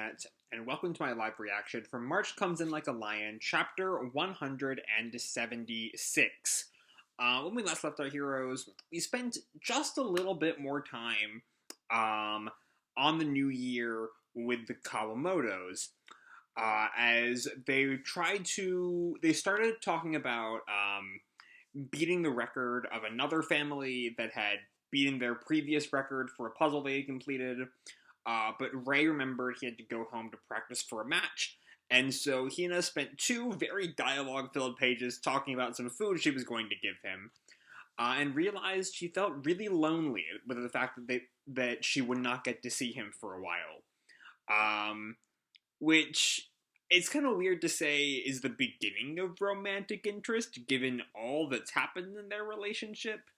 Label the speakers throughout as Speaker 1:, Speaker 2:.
Speaker 1: internet, and welcome to my live reaction from March Comes in Like a Lion, chapter 176. When we last left our heroes, we spent just a little bit more time on the new year with the Kawamotos. As they started talking about beating the record of another family that had beaten their previous record for a puzzle they had completed. But Ray remembered he had to go home to practice for a match, and so Hina spent two very dialogue-filled pages talking about some food she was going to give him, and realized she felt really lonely with the fact that she would not get to see him for a while. Which it's kind of weird to say is the beginning of romantic interest, given all that's happened in their relationship.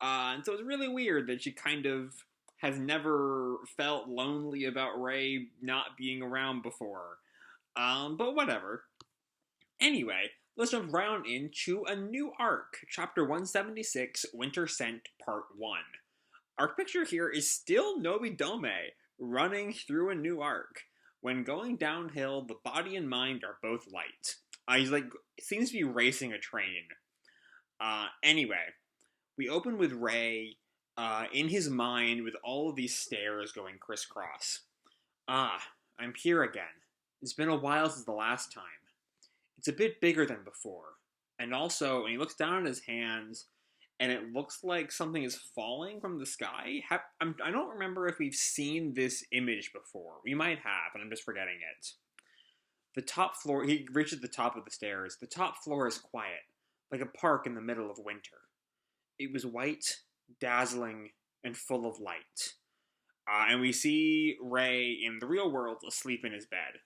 Speaker 1: And so it's really weird that she kind of has never felt lonely about Ray not being around before. But whatever. Anyway, let's jump right on into a new arc. Chapter 176, Winter Scent, Part 1. Our picture here is still Nobidome, running through a new arc. When going downhill, the body and mind are both light. He's seems to be racing a train. Anyway, we open with Ray in his mind with all of these stairs going crisscross. I'm here again. It's been a while since the last time. It's a bit bigger than before. And also, when he looks down at his hands, and it looks like something is falling from the sky. I don't remember if we've seen this image before. We might have, and I'm just forgetting it. The top floor, he reaches the top of the stairs. The top floor is quiet, like a park in the middle of winter. It was white, dazzling, and full of light. And we see Ray in the real world asleep in his bed.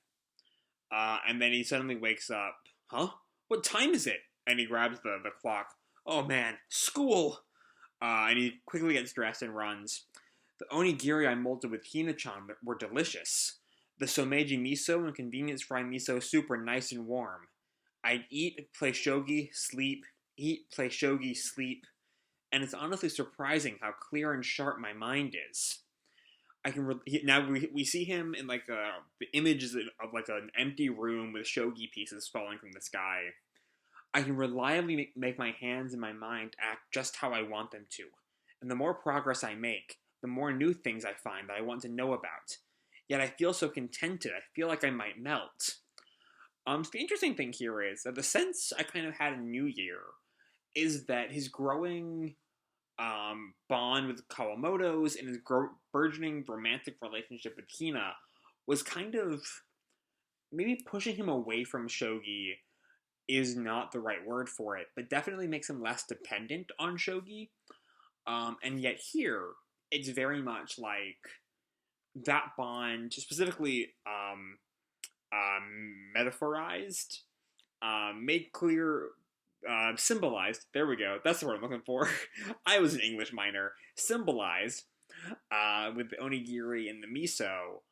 Speaker 1: And then he suddenly wakes up. Huh? What time is it? And he grabs the clock. Oh man, school! And he quickly gets dressed and runs. The onigiri I molded with Hina-chan were delicious. The someji miso and convenience fried miso soup were nice and warm. I'd eat, play shogi, sleep, eat, play shogi, sleep. And it's honestly surprising how clear and sharp my mind is. Now we see him in the images of like an empty room with shogi pieces falling from the sky. I can reliably make my hands and my mind act just how I want them to. And the more progress I make, the more new things I find that I want to know about. Yet I feel so contented, I feel like I might melt. So the interesting thing here is that the sense I kind of had in New Year is that his growing bond with Kawamotos and his burgeoning romantic relationship with Hina was kind of maybe pushing him away from shogi is not the right word for it, but definitely makes him less dependent on shogi. And yet here, it's very much like that bond, specifically metaphorized, made clear, symbolized, there we go, that's the word I'm looking for. I was an English minor. Symbolized with the onigiri and the miso.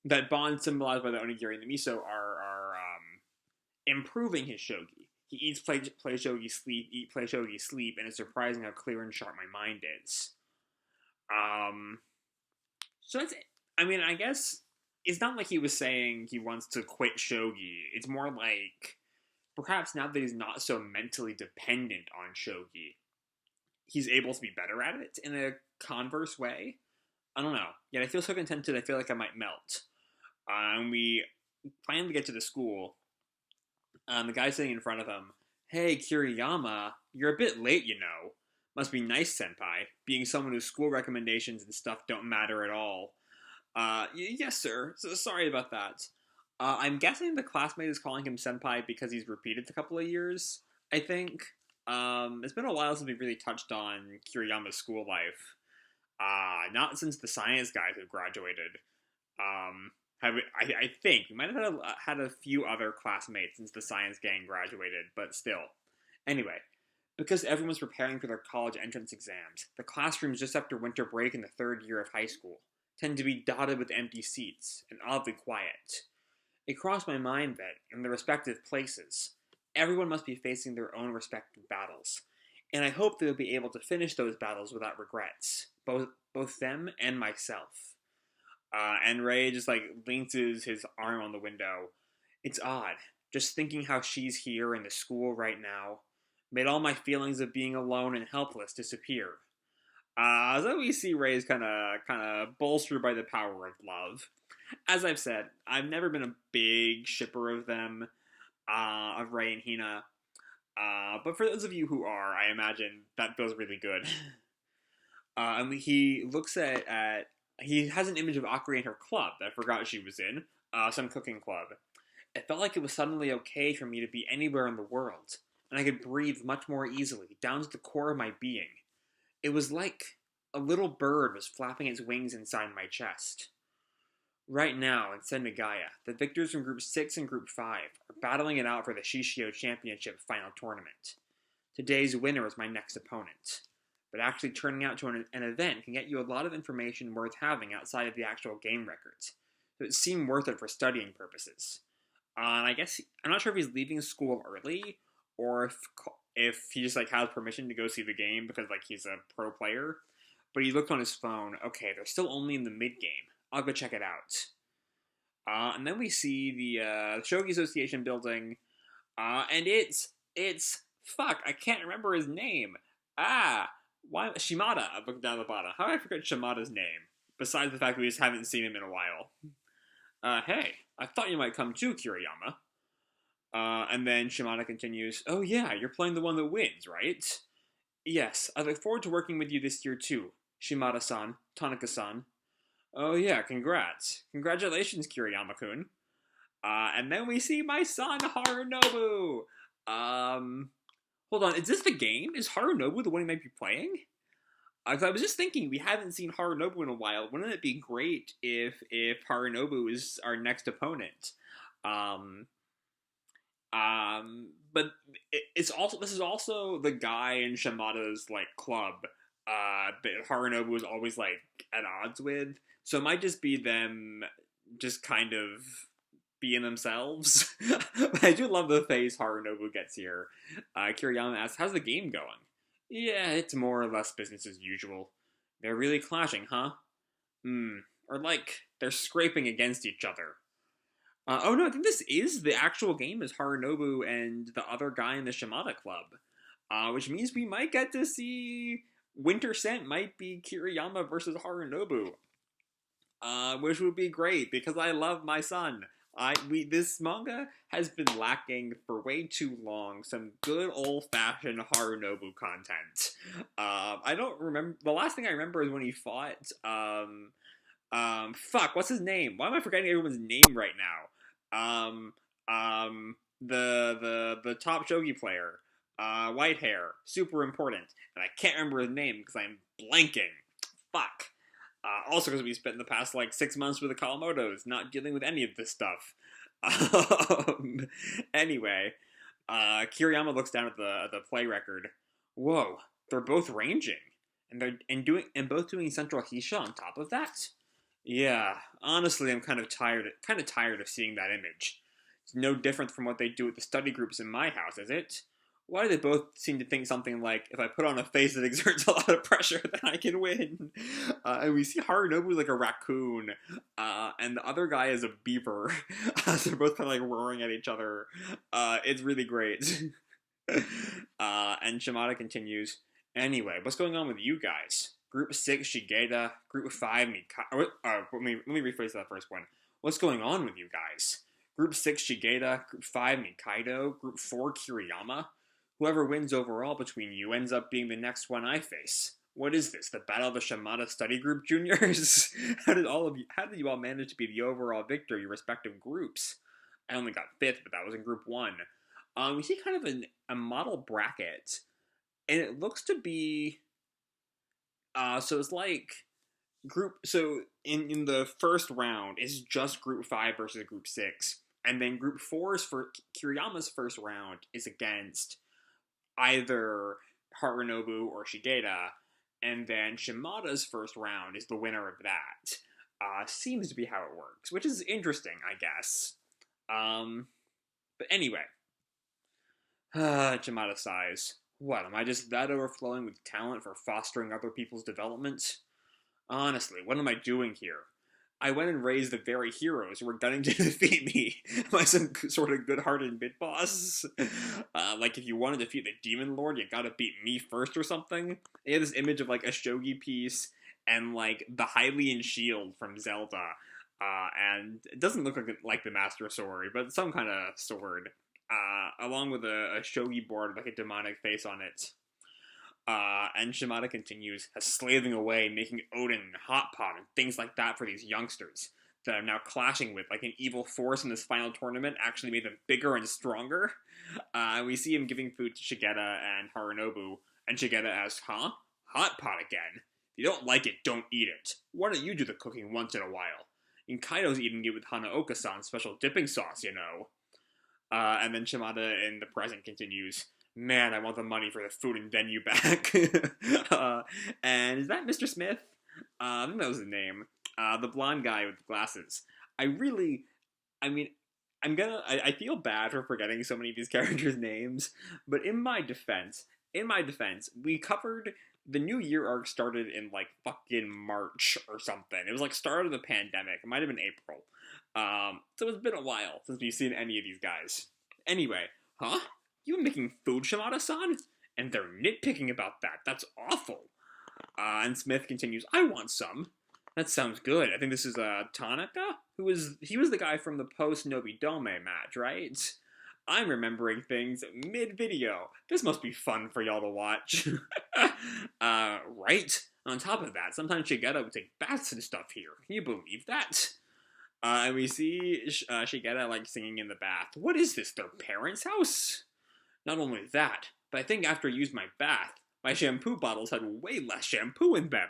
Speaker 1: That bond symbolized by the onigiri and the miso are improving his shogi. He eats, play shogi, sleep, eat, play shogi, sleep, and it's surprising how clear and sharp my mind is. So that's it. I mean, I guess it's not like he was saying he wants to quit shogi. It's more like perhaps now that he's not so mentally dependent on shogi, he's able to be better at it in a converse way. I don't know. Yet I feel so contented, I feel like I might melt. And we finally get to the school. The guy sitting in front of him. Hey, Kiriyama, you're a bit late, you know. Must be nice, senpai, being someone whose school recommendations and stuff don't matter at all. Yes, sir. So sorry about that. I'm guessing the classmate is calling him senpai because he's repeated a couple of years, I think. It's been a while since we really touched on Kiriyama's school life. Not since the science guys have graduated. I think we might have had a few other classmates since the science gang graduated, but still. Anyway, because everyone's preparing for their college entrance exams, the classrooms just after winter break in the third year of high school tend to be dotted with empty seats and oddly quiet. It crossed my mind that, in their respective places, everyone must be facing their own respective battles, and I hope they'll be able to finish those battles without regrets, both them and myself. And Ray just like leans his arm on the window. It's odd, just thinking how she's here in the school right now made all my feelings of being alone and helpless disappear. So we see Ray's kind of bolstered by the power of love. As I've said, I've never been a big shipper of them, of Ray and Hina. But for those of you who are, I imagine that feels really good. And he looks at he has an image of Akari and her club that I forgot she was in, some cooking club. It felt like it was suddenly okay for me to be anywhere in the world, and I could breathe much more easily, down to the core of my being. It was like a little bird was flapping its wings inside my chest. Right now, in Sendagaya, the victors from Group 6 and Group 5 are battling it out for the Shishio Championship final tournament. Today's winner is my next opponent. But actually turning out to an event can get you a lot of information worth having outside of the actual game records, so it seemed worth it for studying purposes. And I guess, I'm not sure if he's leaving school early, or if he just like has permission to go see the game because like he's a pro player, but he looked on his phone. Okay, they're still only in the mid-game. I'll go check it out. And then we see the Shogi Association building, and it's fuck, I can't remember his name. Why Shimada? I looked down the bottom. How did I forget Shimada's name? Besides the fact that we just haven't seen him in a while. Hey, I thought you might come too, Kiriyama. And then Shimada continues, oh yeah, you're playing the one that wins, right? Yes, I look forward to working with you this year too, Shimada-san, Tanaka-san. Oh yeah, congrats. Congratulations, Kiriyama-kun. And then we see my son, Harunobu! Hold on, is this the game? Is Harunobu the one he might be playing? I was just thinking, we haven't seen Harunobu in a while. Wouldn't it be great if Harunobu is our next opponent? But this is also the guy in Shimada's like club that Harunobu is always like at odds with. So it might just be them just kind of being themselves. But I do love the face Harunobu gets here. Kiriyama asks, how's the game going? Yeah, it's more or less business as usual. They're really clashing, huh? Or like, they're scraping against each other. Oh no, I think this is the actual game is Harunobu and the other guy in the Shimada club. Which means we might get to see Winter Scent might be Kiriyama versus Harunobu. Which would be great because I love my son. This manga has been lacking for way too long some good old-fashioned Harunobu content. I don't remember, the last thing I remember is when he fought, fuck, what's his name? Why am I forgetting everyone's name right now? The top shogi player, white hair, super important, and I can't remember his name because I'm blanking. Fuck. Also because we spent the past, 6 months with the Kawamotos, not dealing with any of this stuff. Anyway, Kiriyama looks down at the play record. Whoa, they're both ranging. And both doing Central Hisha on top of that? Yeah, honestly, I'm kind of tired of seeing that image. It's no different from what they do with the study groups in my house, is it? Why do they both seem to think something like, if I put on a face that exerts a lot of pressure, then I can win? And we see Harunobu like a raccoon, and the other guy is a beaver. So they're both kind of roaring at each other. It's really great. And Shimada continues, anyway, what's going on with you guys? Group 6, Shigeta. Group 5, Mikai. Let me rephrase that first one. What's going on with you guys? Group 6, Shigeta. Group 5, Mikaido. Group 4, Kiriyama. Whoever wins overall between you ends up being the next one I face. What is this, the Battle of the Shimada Study Group Juniors? How did you all manage to be the overall victor in your respective groups? I only got 5th, but that was in Group 1. We see kind of a model bracket, and it looks to be... so it's in the first round, it's just Group 5 versus Group 6, and then Group 4's for Kiriyama's first round is against either Harunobu or Shigeta, and then Shimada's first round is the winner of that. Seems to be how it works, which is interesting, I guess. But anyway. Shimada sighs. What, am I just that overflowing with talent for fostering other people's development? Honestly, what am I doing here? I went and raised the very heroes who were gunning to defeat me by some sort of good-hearted mid-boss. Like, if you want to defeat the Demon Lord, you gotta beat me first or something. They had this image of, like, a shogi piece and, like, the Hylian shield from Zelda. And it doesn't look like the Master Sword, but some kind of sword. Along with a shogi board with, like, a demonic face on it. And Shimada continues, slaving away, making Odin and Hot Pot and things like that for these youngsters that I'm now clashing with, like an evil force in this final tournament actually made them bigger and stronger. We see him giving food to Shigeta and Harunobu, and Shigeta asks, huh? Hot Pot again? If you don't like it, don't eat it. Why don't you do the cooking once in a while? And Kaido's eating it with Hanaoka-san's special dipping sauce, you know. And then Shimada in the present continues, man, I want the money for the food and venue back. And is that Mr. Smith? I think that was his name. The blonde guy with the glasses. I feel bad for forgetting so many of these characters' names, but in my defense, we covered the New Year arc started in, like, fucking March or something. It was, like, start of the pandemic. It might have been April. So it's been a while since we've seen any of these guys. Anyway, huh? You were making food, Shimada-san? And they're nitpicking about that. That's awful. And Smith continues, I want some. That sounds good. I think this is Tanaka? He was the guy from the post-Nobidome match, right? I'm remembering things mid-video. This must be fun for y'all to watch. Right? On top of that, sometimes Shigeta would take baths and stuff here. Can you believe that? And we see Shigeta, like, singing in the bath. What is this, their parents' house? Not only that, but I think after I used my bath, my shampoo bottles had way less shampoo in them.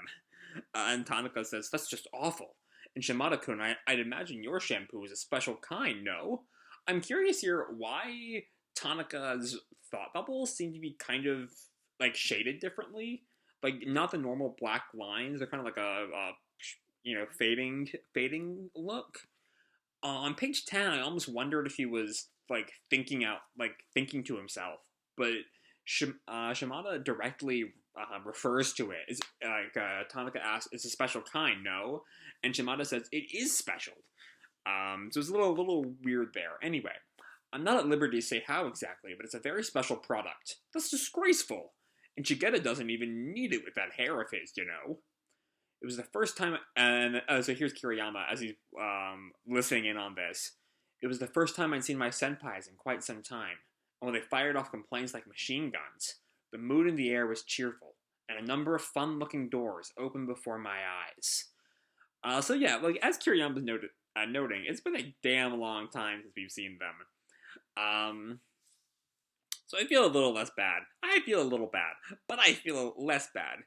Speaker 1: And Tanaka says, that's just awful. And Shimada-kun, I'd imagine your shampoo is a special kind, no? I'm curious here why Tanaka's thought bubbles seem to be kind of, like, shaded differently. Like, not the normal black lines. They're kind of like a fading look. On page 10, I almost wondered if he was, like, thinking to himself. But Shimada directly refers to it. Tanaka asks, it's a special kind, no? And Shimada says, it is special. So it's a little weird there. Anyway, I'm not at liberty to say how exactly, but it's a very special product. That's disgraceful. And Shigeta doesn't even need it with that hair of his, you know? It was the first time, and so here's Kiriyama as he's listening in on this. It was the first time I'd seen my senpais in quite some time, and when they fired off complaints like machine guns, the mood in the air was cheerful, and a number of fun-looking doors opened before my eyes. So yeah, like, as Kiriyama's noting, it's been a damn long time since we've seen them. So I feel a little less bad. I feel a little bad, but I feel less bad.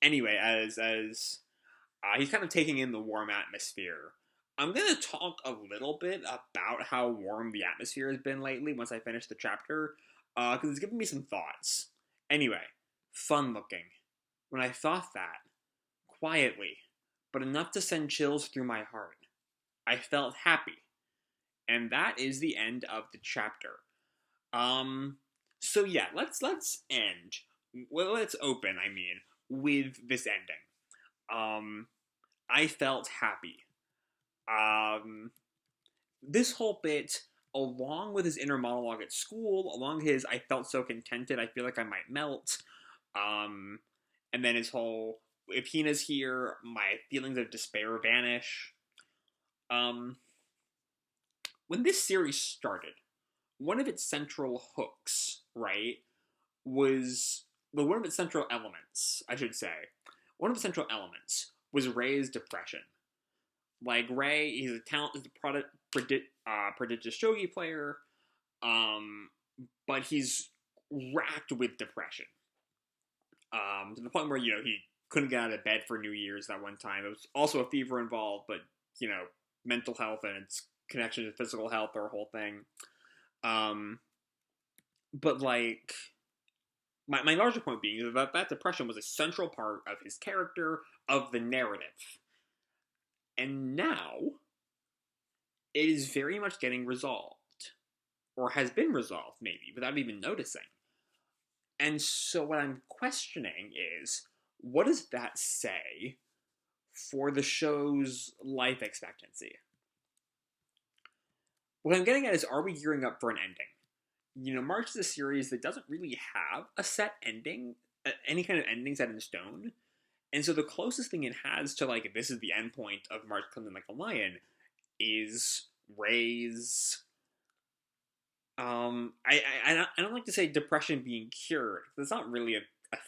Speaker 1: Anyway, as he's kind of taking in the warm atmosphere, I'm going to talk a little bit about how warm the atmosphere has been lately once I finish the chapter, because it's given me some thoughts. Anyway, fun looking. When I thought that, quietly, but enough to send chills through my heart, I felt happy. And that is the end of the chapter. So yeah, let's end. Well, let's open, with this ending. I felt happy. This whole bit, along with his inner monologue at school, along his I felt so contented, I feel like I might melt, and then his whole, if Hina's here, my feelings of despair vanish. When this series started, one of its central hooks, right, was, well, one of its central elements, I should say, one of the central elements was Rei's depression. Like, Rei, he's a prodigious shogi player, but he's racked with depression. To the point where, you know, he couldn't get out of bed for New Year's that one time. There was also a fever involved, but, you know, mental health and its connection to physical health are a whole thing. But, like, my larger point being that depression was a central part of his character, of the narrative. And now, it is very much getting resolved. Or has been resolved, maybe, without even noticing. And so what I'm questioning is, what does that say for the show's life expectancy. What I'm getting at is, are we gearing up for an ending? You know, March is a series that doesn't really have a set ending, any kind of ending set in stone. And so the closest thing it has to, like, this is the end point of March Clinton like a lion is Ray's. I don't like to say depression being cured. That's not really a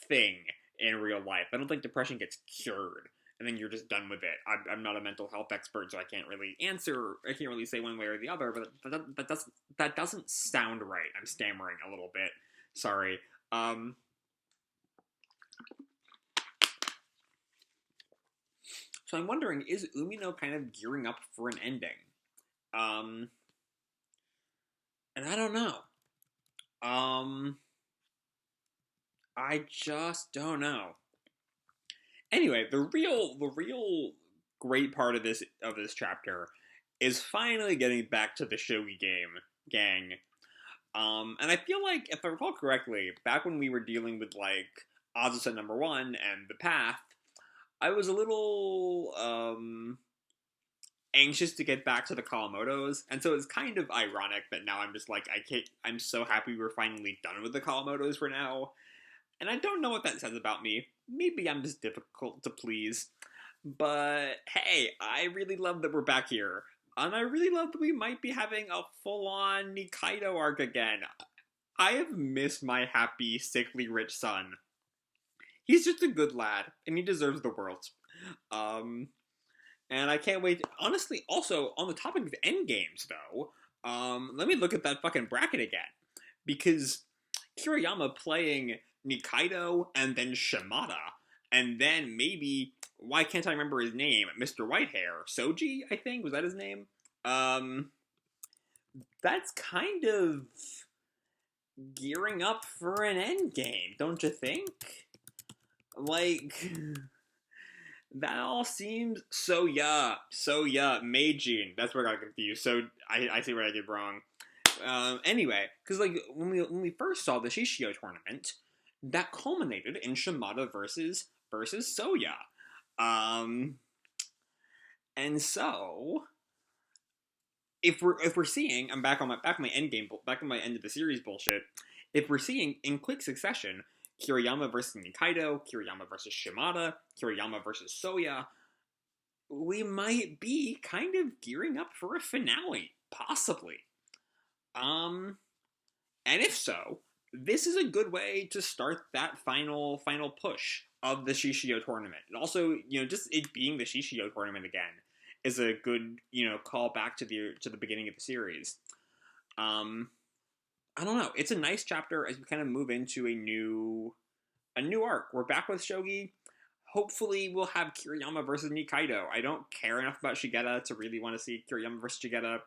Speaker 1: thing in real life. I don't think depression gets cured and then you're just done with it. I'm not a mental health expert, so I can't really answer. I can't really say one way or the other. But that doesn't sound right. I'm stammering a little bit. Sorry. So I'm wondering, is Umino kind of gearing up for an ending? And I don't know. I just don't know. Anyway, the real great part of this chapter is finally getting back to the shogi gang. And I feel like, if I recall correctly, back when we were dealing with, like, Azusa number 1 and the path, I was a little anxious to get back to the Kawamotos, and so it's kind of ironic that now I'm just like, I'm so happy we're finally done with the Kawamotos for now. And I don't know what that says about me. Maybe I'm just difficult to please. But hey, I really love that we're back here. And I really love that we might be having a full-on Nikaido arc again. I have missed my happy, sickly rich son. He's just a good lad, and he deserves the world. And I can't wait. Honestly, also, on the topic of endgames, though, let me look at that fucking bracket again. Because Kiriyama playing Nikaido and then Shimada, and then maybe, why can't I remember his name? Mr. Whitehair. Soji, I think? Was that his name? That's kind of gearing up for an endgame, don't you think? Like, that all seems so Meijin. That's where I got confused. So I see what I did wrong. Anyway, because, like, when we first saw the Shishio tournament, that culminated in Shimada versus Soya. And so if we're seeing, I'm back on my end of the series bullshit. If we're seeing in quick succession Kiriyama versus Nikaido, Kiriyama versus Shimada, Kiriyama versus Soya, we might be kind of gearing up for a finale, possibly. And if so, this is a good way to start that final push of the Shishio tournament. And also, you know, just it being the Shishio tournament again is a good, you know, call back to the beginning of the series. I don't know. It's a nice chapter as we kind of move into a new arc. We're back with Shogi. Hopefully we'll have Kiriyama versus Nikaido. I don't care enough about Shigeta to really want to see Kiriyama versus Shigeta,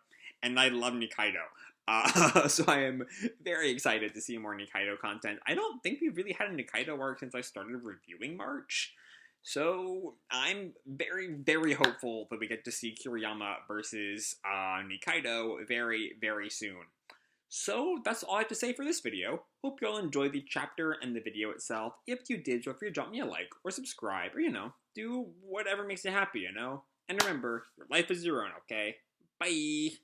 Speaker 1: and I love Nikaido. So I am very excited to see more Nikaido content. I don't think we've really had a Nikaido arc since I started reviewing March. So I'm very, very hopeful that we get to see Kiriyama versus Nikaido very, very soon. So that's all I have to say for this video. Hope you all enjoyed the chapter and the video itself. If you did, feel free to drop me a like or subscribe or, you know, do whatever makes you happy, you know? And remember, your life is your own, okay? Bye!